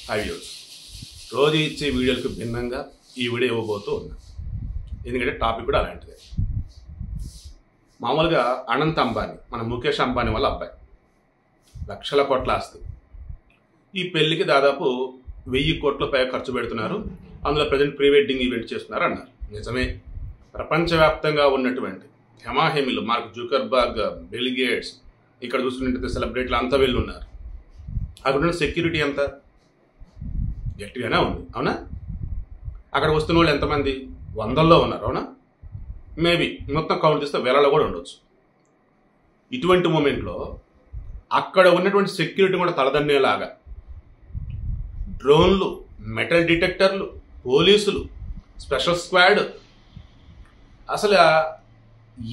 Videos రోజు ఇచ్చే వీడియోలకు భిన్నంగా ఈ వీడియో ఇవ్వబోతూ ఉన్నా. ఎందుకంటే టాపిక్ కూడా అలాంటిదే. మామూలుగా అనంత్ అంబానీ, మన ముఖేష్ అంబానీ వాళ్ళ అబ్బాయి, లక్షల కోట్ల ఆస్తి. ఈ పెళ్లికి దాదాపు 1000 కోట్ల పైగా ఖర్చు పెడుతున్నారు. అందులో ప్రజెంట్ ప్రీ వెడ్డింగ్ ఈవెంట్ చేస్తున్నారు అన్నారు. నిజమే. ప్రపంచవ్యాప్తంగా ఉన్నటువంటి హెమాహెమిలు, మార్క్ జుకర్బర్గ్, బిల్ గేట్స్, ఇక్కడ చూసుకున్నట్టు సెలబ్రిటీలు అంతా వెళ్ళి ఉన్నారు. అక్కడ ఉన్న సెక్యూరిటీ ఎంత గట్టిగానే ఉంది, అవునా? అక్కడ వస్తున్న వాళ్ళు ఎంతమంది? వందల్లో ఉన్నారు, అవునా? మేబీ మొత్తం కౌంట్ చేస్తే వేలలో కూడా ఉండొచ్చు. ఇటువంటి మూమెంట్లో అక్కడ ఉన్నటువంటి సెక్యూరిటీ కూడా తలదన్నేలాగా డ్రోన్లు, మెటల్ డిటెక్టర్లు, పోలీసులు, స్పెషల్ స్క్వాడ్. అసలు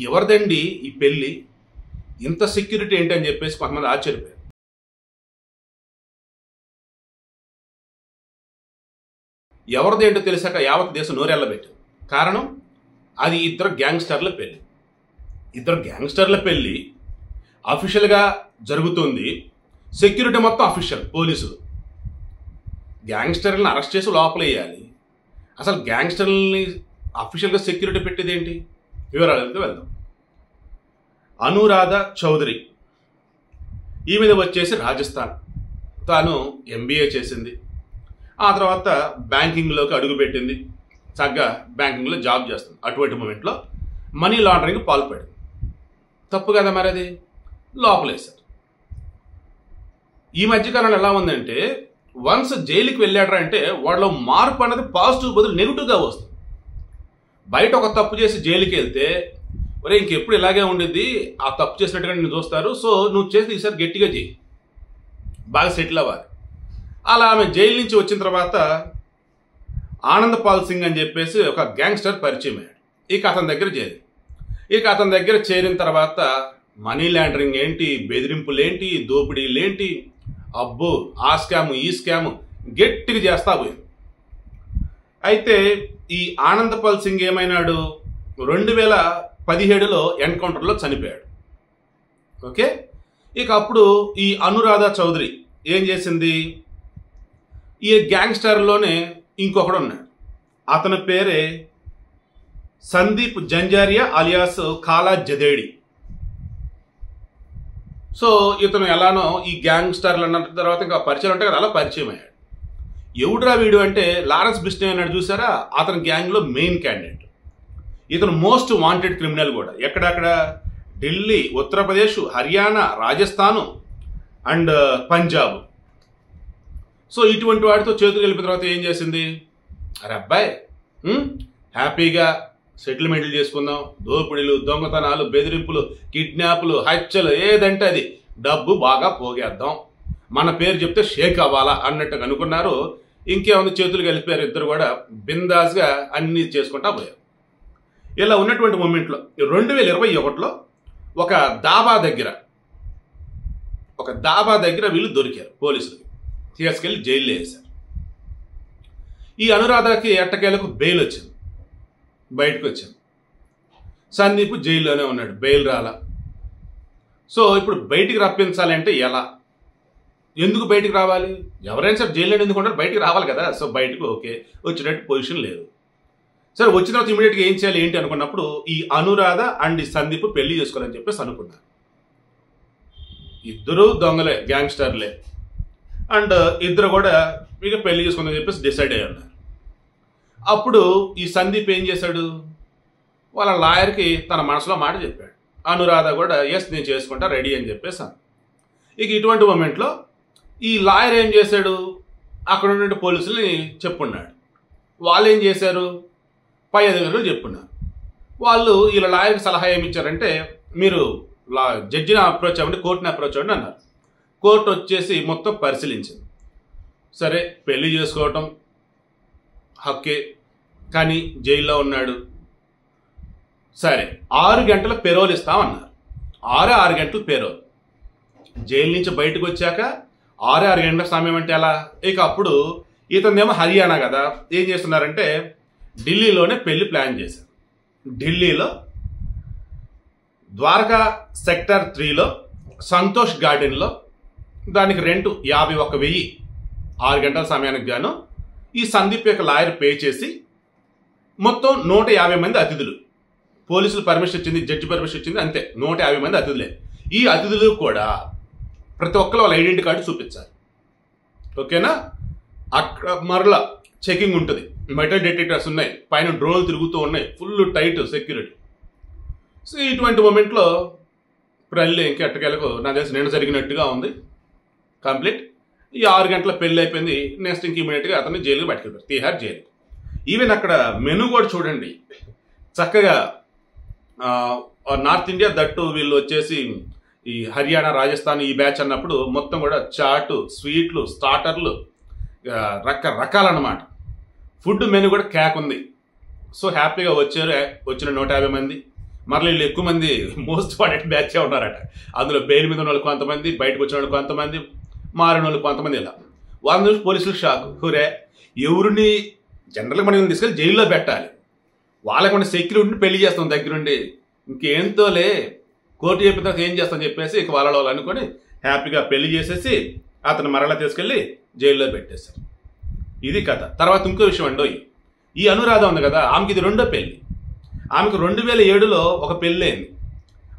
ఎవరిదండి ఈ పెళ్ళి? ఇంత సెక్యూరిటీ ఏంటి అని చెప్పేసి కొంతమంది ఆశ్చర్యపోయారు. ఎవరిది ఏంటో తెలిసాక యావత్ దేశం నోరెళ్ళబెట్టింది. కారణం, అది ఇద్దరు గ్యాంగ్స్టర్ల పెళ్ళి. ఇద్దరు గ్యాంగ్స్టర్ల పెళ్ళి అఫీషియల్గా జరుగుతుంది. సెక్యూరిటీ మొత్తం అఫీషియల్, పోలీసులు. గ్యాంగ్స్టర్లను అరెస్ట్ చేసి లోపల వేయాలి. అసలు గ్యాంగ్స్టర్లని అఫీషియల్గా సెక్యూరిటీ పెట్టేది ఏంటి? వివరాలకి వెళ్దాం. అనురాధ చౌదరి, ఈమె వచ్చేసి రాజస్థాన్. తాను MBA చేసింది. ఆ తర్వాత బ్యాంకింగ్లోకి అడుగుపెట్టింది. చక్కగా బ్యాంకింగ్లో జాబ్ చేస్తుంది. అటువంటి మూమెంట్లో మనీ లాండరింగ్ పాల్పడింది. తప్పు కదా మరి, అది లోపలేశారు. ఈ మధ్యకాలంలో ఎలా ఉందంటే, వన్స్ జైలుకి వెళ్ళాడరా అంటే వాళ్ళలో మార్పు అన్నది పాజిటివ్ బదులు నెగిటివ్గా వస్తుంది. బయట ఒక తప్పు చేసి జైలుకి వెళ్తే, ఒరే ఇంకెప్పుడు ఇలాగే ఉండిద్ది, ఆ తప్పు చేసినట్టుగా నేను చూస్తారు, సో నువ్వు చేసి ఈసారి గట్టిగా చేయి, బాగా సెటిల్ అవ్వాలి. అలా ఆమె జైలు నుంచి వచ్చిన తర్వాత ఆనంద్ పాల్ సింగ్ అని చెప్పేసి ఒక గ్యాంగ్స్టర్ పరిచయం అయ్యాడు. ఇక అతని దగ్గర చేరి, అతని దగ్గర చేరిన తర్వాత మనీ లాండరింగ్ ఏంటి, బెదిరింపులు ఏంటి, దోపిడీలు ఏంటి, అబ్బో ఆ స్కాము ఈ స్కాము గట్టిగా చేస్తా పోయింది. అయితే ఈ ఆనంద్ పాల్ సింగ్ ఏమైనాడు, 2017లో ఎన్కౌంటర్లో చనిపోయాడు. ఓకే. ఇక అప్పుడు ఈ అనురాధ చౌదరి ఏం చేసింది, ఈ గ్యాంగ్స్టర్లోనే ఇంకొకడు ఉన్నాడు. అతని పేరే సందీప్ జంజారియా అలియాస్ కాలా జదేడి. సో ఇతను ఎలానో ఈ గ్యాంగ్స్టర్లు అన్న తర్వాత ఇంకా పరిచయం ఉంటాయి కదా, అలా పరిచయం అయ్యాడు. ఎవడురా వీడు అంటే లారెన్స్ బిస్నే అన్నాడు చూసారా, అతని గ్యాంగ్లో మెయిన్ క్యాండిడేట్. ఇతను మోస్ట్ వాంటెడ్ క్రిమినల్ కూడా. ఎక్కడక్కడ ఢిల్లీ, ఉత్తరప్రదేశ్, హర్యానా, రాజస్థాను అండ్ పంజాబ్. సో ఇటువంటి వాటితో చేతులు కలిపిన తర్వాత ఏం చేసింది, అరే అబ్బాయి హ్యాపీగా సెటిల్మెంట్లు చేసుకుందాం, దోపిడీలు, దొంగతనాలు, బెదిరింపులు, కిడ్నాప్లు, హత్యలు, ఏదంటే అది డబ్బు బాగా పోగేద్దాం, మన పేరు చెప్తే షేక్ అవ్వాలా అన్నట్టుగా అనుకున్నారు. ఇంకేముంది, చేతులు కలిపారు. ఇద్దరు కూడా బిందాస్గా అన్నీ చేసుకుంటా పోయారు. ఇలా ఉన్నటువంటి మూమెంట్లో 2021లో ఒక దాబా దగ్గర వీళ్ళు దొరికారు. పోలీసులు తీసుకెళ్ళి జైల్లో వేశారు. ఈ అనురాధకి ఎట్టకేలకు బెయిల్ వచ్చింది, బయటకు వచ్చింది. సందీప్ జైల్లోనే ఉన్నాడు, బెయిల్ రాలా. సో ఇప్పుడు బయటికి రప్పించాలంటే ఎలా, ఎందుకు బయటికి రావాలి? ఎవరైనా సరే జైల్లో ఎందుకు ఉంటారు, బయటికి రావాలి కదా. సో బయటకు ఓకే వచ్చేటట్టు పొజిషన్ లేదు. సరే వచ్చిన తర్వాత ఇమీడియట్గా ఏం చేయాలి ఏంటి అనుకున్నప్పుడు ఈ అనురాధ అండ్ సందీప్ పెళ్లి చేసుకోవాలని చెప్పేసి అనుకున్నారు. ఇద్దరు దొంగలే, గ్యాంగ్స్టర్లే, అండ్ ఇద్దరు కూడా ఇక పెళ్లి చేసుకుందని చెప్పేసి డిసైడ్ అయ్యి ఉన్నారు. అప్పుడు ఈ సందీప్ ఏం చేశాడు, వాళ్ళ లాయర్కి తన మనసులో మాట చెప్పాడు. అనురాధ కూడా ఎస్ నేను చేసుకుంటా రెడీ అని చెప్పేసి. ఇక ఇటువంటి మూమెంట్లో ఈ లాయర్ ఏం చేశాడు, అక్కడ ఉన్న పోలీసుల్ని చెప్పున్నాడు. వాళ్ళు ఏం చేశారు, పై అధికారులు చెప్పున్నారు. వాళ్ళు వీళ్ళ లాయర్కి సలహా ఏమి ఇచ్చారంటే, మీరు జడ్జిని అప్రోచ్ అవ్వండి, కోర్టుని అప్రోచ్ అవ్వండి అన్నారు. కోర్టు వచ్చేసి మొత్తం పరిశీలించింది. సరే పెళ్లి చేసుకోవటం హక్కే, కానీ జైల్లో ఉన్నాడు. సరే 6 గంటల పెరోల్ ఇస్తామన్నారు. 6 గంటలు పెరోల్. జైలు నుంచి బయటకు వచ్చాక 6 గంటల సమయం అంటే ఎలా? ఇక అప్పుడు ఇతనేమో హర్యానా కదా, ఏం చేస్తున్నారంటే ఢిల్లీలోనే పెళ్లి ప్లాన్ చేశారు. ఢిల్లీలో ద్వారకా సెక్టర్ 3లో సంతోష్ గార్డెన్లో దానికి రెంట్ 51,000 6 గంటల సమయానికి గాను ఈ సందీప్ యొక్క లాయర్ పే చేసి మొత్తం 150 మంది అతిథులు, పోలీసులు పర్మిషన్ ఇచ్చింది, జడ్జి పర్మిషన్ ఇచ్చింది, అంతే 150 మంది అతిథులే. ఈ అతిథులు కూడా ప్రతి ఒక్కరు వాళ్ళ ఐడెంటిటీ కార్డు చూపించాలి. ఓకేనా? అక్కడ మరలా చెకింగ్ ఉంటుంది, మెటల్ డిటెక్టర్స్ ఉన్నాయి, పైన డ్రోన్లు తిరుగుతూ ఉన్నాయి, ఫుల్ టైట్ సెక్యూరిటీ. సో ఇటువంటి మూమెంట్లో పెళ్ళి ఇంక ఎట్టకేలకు నా తెలిసి నిన్న జరిగినట్టుగా ఉంది కంప్లీట్. ఈ 6 గంటల పెళ్ళి అయిపోయింది. నెక్స్ట్ ఇంక ఇమీడియట్గా అతన్ని జైలుకి పట్టుకెళ్ళారు, తీహార్ జైలు. ఈవెన్ అక్కడ మెనూ కూడా చూడండి చక్కగా. నార్త్ ఇండియా దట్టు వీళ్ళు వచ్చేసి ఈ హర్యానా, రాజస్థాన్ ఈ బ్యాచ్ అన్నప్పుడు మొత్తం కూడా చాటు, స్వీట్లు, స్టార్టర్లు రకరకాలన్నమాట. ఫుడ్ మెనూ కూడా క్యాక్ ఉంది. సో హ్యాపీగా వచ్చారు. వచ్చిన 150 మంది, మరలా వీళ్ళు ఎక్కువ మంది మోస్ట్ వాడెడ్ బ్యాచే ఉన్నారట. అందులో బెయిల్ మీద ఉన్న వాళ్ళు కొంతమంది, బయటకు వచ్చిన వాళ్ళు కొంతమంది, మారిన వాళ్ళు కొంతమంది. ఇలా వాళ్ళ నుంచి పోలీసులు షాక్. హురే, ఎవరిని జనరల్గా మనం తీసుకెళ్ళి జైల్లో పెట్టాలి, వాళ్ళకి మన సెక్యూరిటీని పెళ్లి చేస్తాం దగ్గరుండి, ఇంకేంతోలే కోర్టు చెప్పిన తర్వాత ఏం చేస్తామని చెప్పేసి ఇక వాళ్ళు అనుకొని హ్యాపీగా పెళ్లి చేసేసి అతను మరలా తీసుకెళ్ళి జైల్లో పెట్టేశారు. ఇది కథ. తర్వాత ఇంకో విషయం అండి, ఈ అనురాధ ఉంది కదా, ఆమెకి ఇది రెండో పెళ్లి. ఆమెకు 2007లో ఒక పెళ్ళి అయింది.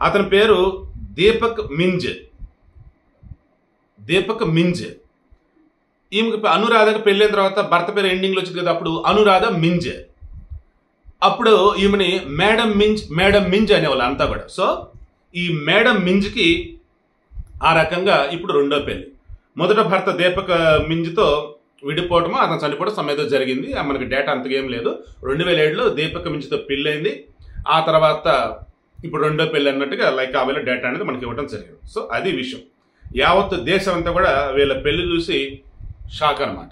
అతని పేరు దీపక్ మింజ్. ఈమెకి అనురాధకు పెళ్ళైన తర్వాత భర్త పేరు ఎండింగ్లో వచ్చింది కదా, అప్పుడు అనురాధ మింజ్. అప్పుడు ఈమెని మేడం మింజ్ అనేవాళ్ళు అంతా కూడా. సో ఈ మేడం మింజ్కి ఆ రకంగా ఇప్పుడు రెండో పెళ్లి. మొదట భర్త దీపక్ మింజ్తో విడిపోవటము, అతను చనిపోవడం సమేత జరిగింది. మనకి డేటా అంతగా ఏం లేదు. 2007లో దీపక్ మింజ్తో పెళ్ళైంది. ఆ తర్వాత ఇప్పుడు రెండో పెళ్ళి అన్నట్టుగా లైక్ ఆ వేళ డేటా అనేది మనకి ఇవ్వడం జరిగింది. సో అది విషయం. యావత్ దేశం అంతా కూడా వీళ్ళ పెళ్లి చూసి షాక్ అనమాట.